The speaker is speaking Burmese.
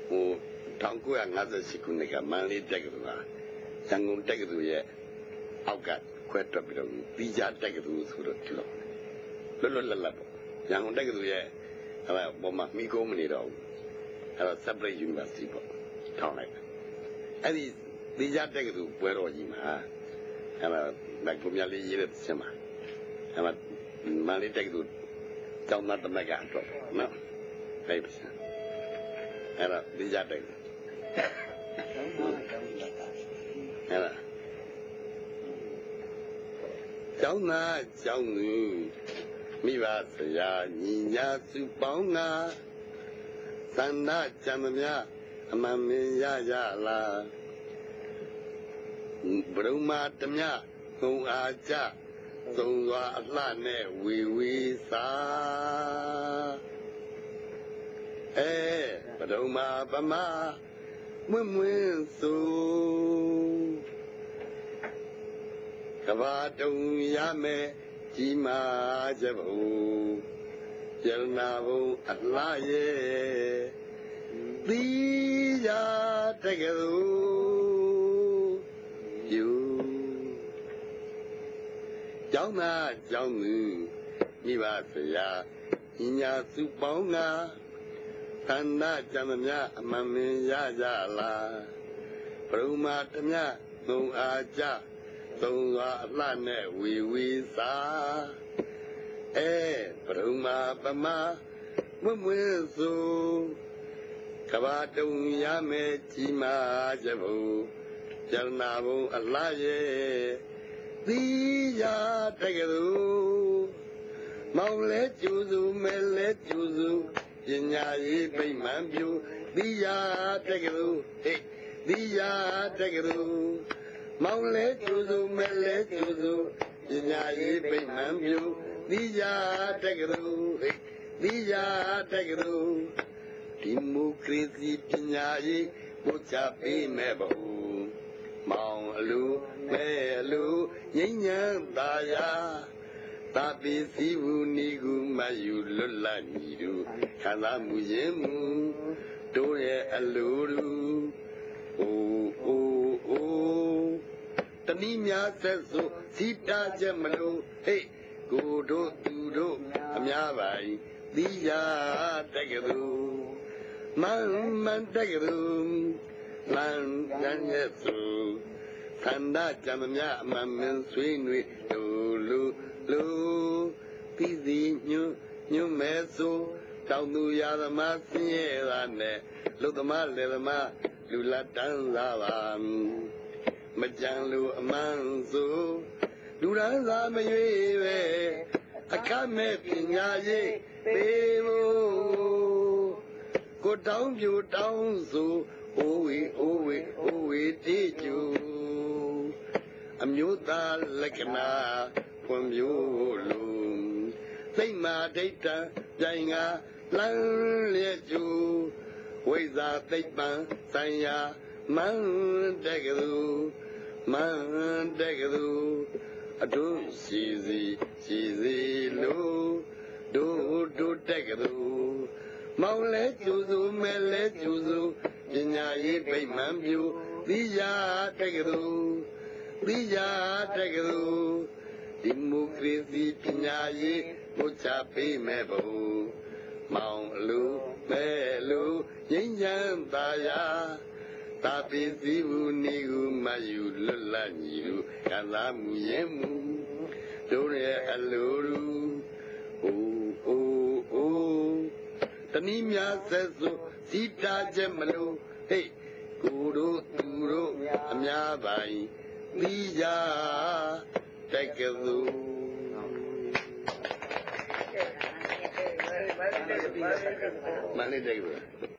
1958ခုနှစ်ကမန္တလေးတက္ကသိုလ်ကရန်ကုန်တက္ကသိုလ်ရဲ့အောက်ကခွဲထွက်ပြီးတော့ပြီးကြတက္ကသိုလ်ဆိုတော့ဒီလိုလွတ်လွတ်လပ်လပ်ပေါ့ရန်ကုန်တက္ကသိုလ်ရဲ့ပေါ်မှာမိကုန်းမနေတော့ဘူးအဲ့တော့ separate university ပေါ့ထောင်းလိုက်အဲ့ဒီပြီးကြတက္ကသိုလ်ပွဲတော်ကြီးမှာအဲ့ဒါကိုမြလေးရေးတဲ့ဆင်မှာအဲ့မှာမန္တလေးတက္ကသိုလ်ကျောင်းသားတမက်ကတော့နော်အဲ့ဒါအဲ့ဒါပြီးကြတက္ကသိုလ်အဲ့ဒါကျောင်းသားကျောင်းသူမိဘဆရာညီညာစုပေါင်းကသန္တာကြံမများအမှန်မင်းရရလားဘုံမာတမြငုံအားကြသုံးစွာအလှနဲ့ဝီဝီစာဘုံမာပမာမွန်းမွန်းဆိုကဘာတုံရမယ်ကြီးမာကြဖို့ကျရနာဘုံအလားရဲ့သီးရတကယ်လို့ယူကျောင်းသားကျောင်းသူမိဘဆရာညီညာစုပေါင်းကသန္တာကြံမများအမှန်မင်းရကြလားဘုံမာတမြငုံအားကြသုံးစွာအလှနဲ့ဝီဝီစာဘုံမာပမာမွန်းမွန်းဆိုကဘာတုံရမယ်ကြီးမာကြဖို့ကျရနာဘုံအလှရဲ့သီးရတကယ်လို့မောင်လဲကျူစုမဲလဲကျူစုပညာရေးပိမှန်ပြူသီးရတကယ်လို့သီးရတကယ်လို့မောင်လဲကျူစုမဲလဲကျူစုပညာရေးပိမှန်ပြူသီးရတကယ်လို့သီးရတကယ်လို့ဒီမိုကရေစီပညာရေးပို့ချပေးမယ်ဘုံမောင်အလူမဲအလူငိမ့်ညံသာယာတာပိစီဘူးနီကူမယူလွတ်လပ်ညီတို့ခံစားမှုရင်မူတို့ရဲ့အလူတို့တနည်းများဆက်စို့စီတာချက်မလို့ကိုတို့သူတို့အများပါ၏သီးရတက္ကသိုလ်မန်တက္ကသိုလ်လမ်းကြမ်းရဲ့သူသန္တာကြံမများအမှန်မင်းဆွေးနွေးလူပြီးစီညွတ်မဲဆိုတောင်သူရသမားဆင်းရဲတာနဲ့လူသမားလေသမားလူလက်တန်းစားပါမကြံလို့အမှန်ဆိုလူရန်စားမရွေးပဲအခမဲ့ပညာရေးပေးဖို့ကိုတောင်းပြူတောင်းဆိုအိုးဝေတေးကျူအမျိုးသားလက္ခဏာဖွံ့ဖြိုးလို့သိမ္မာဒိဋ္ဌံပြိုင်ငါလမ်းလျက်ကျူဝိဇ္ဇာသိပ္ပံဆိုင်ရာမန်တက္ကသိုလ်အတုရှိစီလို့တို့တက္ကသိုလ်မောင်လဲကျူစုမဲလဲကျူစုပညာရေးပိမှန်ပြူသီးရတက္ကသိုလ်ဒီမိုကရေစီပညာရေးပို့ချပေးမယ်ဘုံမောင်အလူမဲလူငိမ့်ချမ်းသာယာတာပိစီဘူးနီကူမယူလွတ်လပ်ညီတို့ခံစားမှုရင်မူတို့ရဲ့အလူတို့တနည်းများဆက်စို့စီတာချက်မလို့ကိုတို့သူတို့အများပိုင်သီးရတက္ကသိုလ်မန္တလေးတက္ကသိုလ်